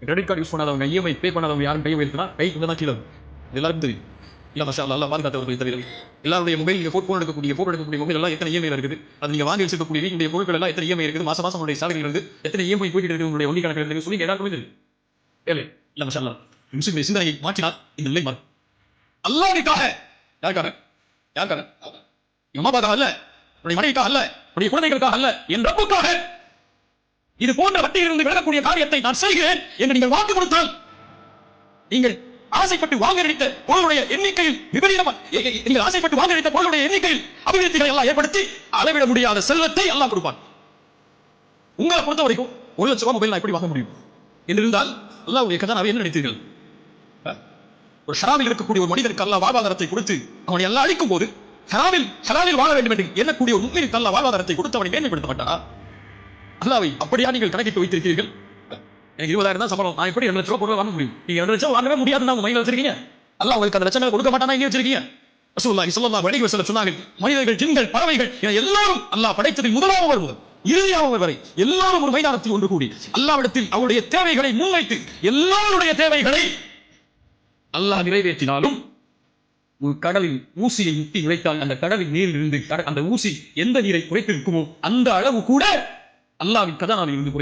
Credit card use பண்ணாதவங்க, EMI pay பண்ணாதவங்க யாரும் கை உயர்த்தினா கை கொஞ்சம் தான் கீழே. இது எல்லாருக்கும் தெரியும். இல்ல மஷா அல்லாஹ் பாதுகாத்தவர்கள் தவிர எல்லாருடைய மொபைல் நீங்க போன் எடுக்கக்கூடிய மொபைல் எல்லாம் எத்தனை இஎம்ஐ இருக்குது, அது நீங்க வாங்கி வச்சிருக்கக்கூடிய வீட்டுடைய பொருட்கள் எல்லாம் எத்தனை இஎம்ஐ இருக்குது, மாசம் உங்களுடைய சேலரியில் இருந்து எத்தனை இஎம்ஐ போயிட்டு இருக்குது உங்களுடைய வங்கி கணக்கில் இருந்து சொல்லி எல்லாருக்குமே தெரியும். இல்ல மஷா அல்லாஹ் முஸ்லிம் சிந்தனையை மாற்றினால் இந்த நிலை மாறும். அல்லாஹ்வுக்காக யாருக்காக யாருக்காக அம்மா அப்பாக்காக அல்ல, உடைய மனைவிக்காக அல்ல, உடைய குழந்தைகளுக்காக அல்ல, என் ரப்புக்காக இது போன்ற வட்டியிலிருந்து விலகக்கூடிய காரியத்தை நான் செய்கிறேன் என்று நீங்கள் வாக்கு கொடுத்தால் நீங்கள் ஆசைப்பட்டு வாங்க நினைத்த பொருளுடைய எண்ணிக்கையில் விபரீதமாக நீங்கள் ஆசைப்பட்டு வாங்க நினைத்த பொருளுடைய எண்ணிக்கையில் அபிவிருத்திகளை எல்லாம் ஏற்படுத்தி அளவிட முடியாத செல்வத்தை அல்லாஹ் கொடுப்பான். உங்களை பொறுத்த வரைக்கும் 1 லட்சம் ரூபாய் மொபைல் நான் எப்படி வாங்க முடியும் என்று இருந்தால் அல்லாஹ்வுடைய கதானாவை என்ன நினைத்தீர்கள்? ஒரு ஹராமில் இருக்கக்கூடிய ஒரு மனிதனுக்கு அல்லாஹ் வாழ்வாதாரத்தை கொடுத்து அவனை எல்லாம் அழிக்கும் போது ஹராமில் வாழ வேண்டும் என்று எண்ணக்கூடிய ஒரு முஸ்லிமுக்கு அல்லாஹ் வாழ்வாதாரத்தை கொடுத்து அவனை மேன்மைப்படுத்த மாட்டானா? அல்லாஹ்வை அப்படியா நீங்கள் கணக்கிட்டு வைத்திருக்கிறீர்கள்? எனக்கு 20,000 தான் சம்பளம், நான் எப்படி 2 லட்சம் ரூபாய் பொருள் வாங்க முடியும்? நீங்க 2 லட்சம் வாங்கவே முடியாதுன்னு உங்க மைண்ட்ல வச்சிருக்கீங்க. அல்லாஹ் உங்களுக்கு அந்த லட்சங்களை கொடுக்க மாட்டானா எங்க வச்சிருக்கீங்க? ரசூலுல்லாஹி ஸல்லல்லாஹு அலைஹி வஸல்லம் சொன்னார்கள், மனிதர்கள், ஜின்கள், பறவைகள் எல்லாரும் அல்லாஹ் படைத்ததில் முதலாவது வருவது இறுதியாக வரை எல்லாரும் ஒரு மைதானத்தில் ஒன்று கூடி அல்லாஹ்விடத்தில் அவருடைய தேவைகளை முன்வைத்து எல்லாருடைய தேவைகளை அல்லாஹ் நிறைவேற்றினாலும் ஒரு கடலில் ஊசியை முட்டி நுழைத்தால் அந்த கடலின் நீரில் இருந்து அந்த ஊசி எந்த நீரை குறைத்திருக்குமோ அந்த அளவு கூட அல்லாஹ்வின் கதானாவில் இருந்து குறைந்து